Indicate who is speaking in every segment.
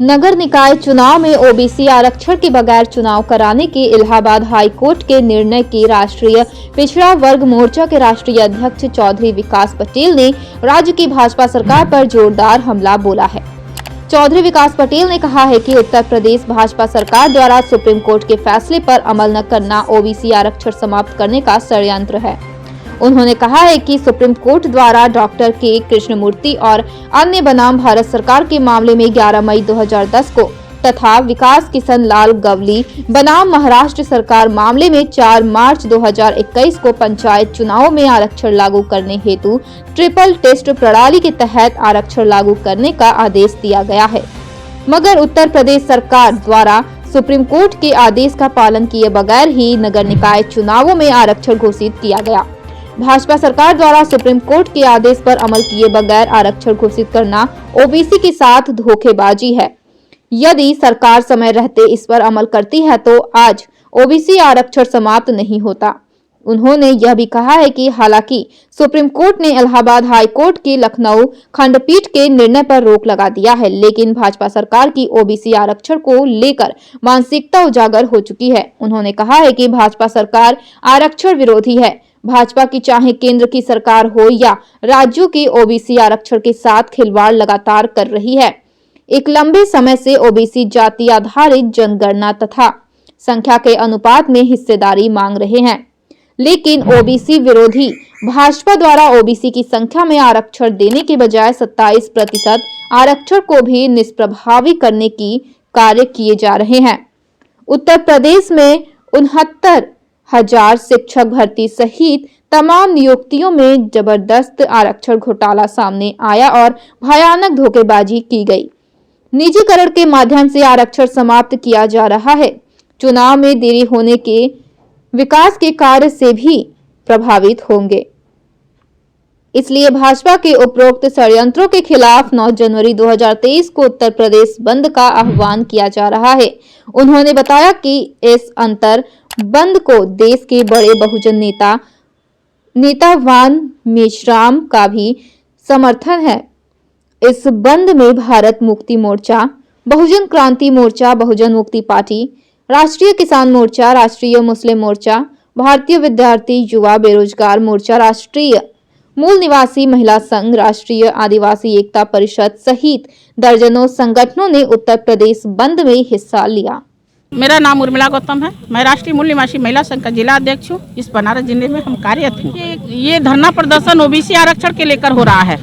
Speaker 1: नगर निकाय चुनाव में ओबीसी आरक्षण के बगैर चुनाव कराने के इलाहाबाद हाई कोर्ट के निर्णय की राष्ट्रीय पिछड़ा वर्ग मोर्चा के राष्ट्रीय अध्यक्ष चौधरी विकास पटेल ने राज्य की भाजपा सरकार पर जोरदार हमला बोला है। चौधरी विकास पटेल ने कहा है कि उत्तर प्रदेश भाजपा सरकार द्वारा सुप्रीम कोर्ट के फैसले पर अमल न करना ओबीसी आरक्षण समाप्त करने का षड्यंत्र है। उन्होंने कहा है कि सुप्रीम कोर्ट द्वारा डॉक्टर के कृष्णमूर्ति और अन्य बनाम भारत सरकार के मामले में 11 मई 2010 को तथा विकास किशन लाल गवली बनाम महाराष्ट्र सरकार मामले में 4 मार्च 2021 को पंचायत चुनावों में आरक्षण लागू करने हेतु ट्रिपल टेस्ट प्रणाली के तहत आरक्षण लागू करने का आदेश दिया गया है, मगर उत्तर प्रदेश सरकार द्वारा सुप्रीम कोर्ट के आदेश का पालन किए बगैर ही नगर निकाय चुनावों में आरक्षण घोषित किया गया। भाजपा सरकार द्वारा सुप्रीम कोर्ट के आदेश पर अमल किए बगैर आरक्षण घोषित करना ओबीसी के साथ धोखेबाजी है। यदि सरकार समय रहते इस पर अमल करती है तो आज ओबीसी आरक्षण समाप्त नहीं होता। उन्होंने यह भी कहा है कि हालांकि सुप्रीम कोर्ट ने इलाहाबाद हाई कोर्ट की लखनऊ खंडपीठ के निर्णय पर रोक लगा दिया है, लेकिन भाजपा सरकार की ओबीसी आरक्षण को लेकर मानसिकता उजागर हो चुकी है। उन्होंने कहा है कि भाजपा सरकार आरक्षण विरोधी है। भाजपा की चाहे केंद्र की सरकार हो या राज्यों की ओबीसी आरक्षण के साथ खिलवाड़ लगातार कर रही है। एक लंबे समय से ओबीसी जाति आधारित जनगणना तथा संख्या के अनुपात में हिस्सेदारी मांग रहे हैं, लेकिन ओबीसी विरोधी भाजपा द्वारा ओबीसी की संख्या में आरक्षण देने के बजाय 27% आरक्षण को भी निष्प्रभावी करने की कार्य किए जा रहे हैं। उत्तर प्रदेश में 69,000 शिक्षक भर्ती सहित तमाम नियुक्तियों में जबरदस्त आरक्षण घोटाला सामने आया और भयानक धोखेबाजी की गई। निजीकरण के माध्यम से आरक्षण समाप्त किया जा रहा है। चुनाव में देरी होने के विकास के कार्य से भी प्रभावित होंगे। इसलिए भाजपा के उपरोक्त षड्यंत्रों के खिलाफ 9 जनवरी 2023 को उत्तर प्रदेश बंद का आह्वान किया जा रहा है। उन्होंने बताया कि इस अंतर बंद को देश के बड़े बहुजन नेता वान मेश्राम का भी समर्थन है। इस बंद में भारत मुक्ति मोर्चा, बहुजन क्रांति मोर्चा, बहुजन मुक्ति पार्टी, राष्ट्रीय किसान मोर्चा, राष्ट्रीय मुस्लिम मोर्चा, भारतीय विद्यार्थी युवा बेरोजगार मोर्चा, राष्ट्रीय मूल निवासी महिला संघ, राष्ट्रीय आदिवासी एकता परिषद सहित दर्जनों संगठनों ने उत्तर प्रदेश बंद में हिस्सा लिया।
Speaker 2: मेरा नाम उर्मिला गौतम है। मैं राष्ट्रीय मूल निवासी महिला संघ का जिला अध्यक्ष हूँ। इस बनारस जिले में हम कार्यरत हैं। ये धरना प्रदर्शन ओबीसी आरक्षण के लेकर हो रहा है।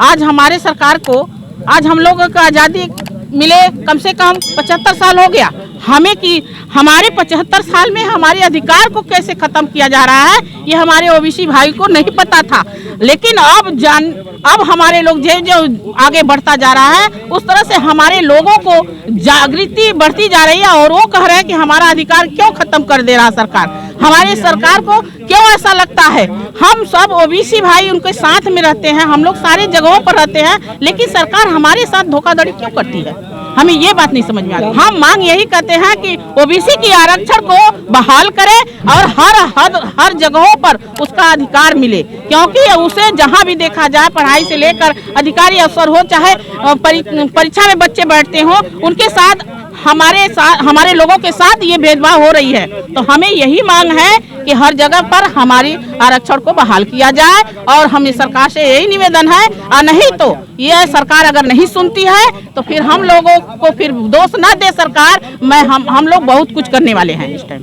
Speaker 2: आज हमारे सरकार को, आज हम लोगों को आज़ादी मिले कम से कम 75 साल हो गया। हमारे 75 साल में हमारे अधिकार को कैसे खत्म किया जा रहा है ये हमारे ओबीसी भाई को नहीं पता था, लेकिन अब हमारे लोग जो आगे बढ़ता जा रहा है उस तरह से हमारे लोगों को जागृति बढ़ती जा रही है और वो कह रहे हैं कि हमारा अधिकार क्यों खत्म कर दे रहा सरकार। हमारी सरकार को क्यों ऐसा लगता है? हम सब ओबीसी भाई उनके साथ में रहते हैं, हम लोग सारी जगहों पर रहते हैं, लेकिन सरकार हमारे साथ धोखाधड़ी क्यों करती है? हमें ये बात नहीं समझ में आ रही। हम मांग यही करते हैं कि ओबीसी की आरक्षण को बहाल करे और हर जगहों पर उसका अधिकार मिले, क्योंकि उसे जहां भी देखा जाए, पढ़ाई से लेकर अधिकारी अफसर हो, चाहे परीक्षा में बच्चे बैठते हो, उनके साथ हमारे लोगों के साथ ये भेदभाव हो रही है। तो हमें यही मांग है कि हर जगह पर हमारी आरक्षण को बहाल किया जाए और हमें सरकार से यही निवेदन है। और नहीं तो ये सरकार अगर नहीं सुनती है तो फिर हम लोगों को फिर दोष ना दे सरकार। हम लोग बहुत कुछ करने वाले हैं इस टाइम।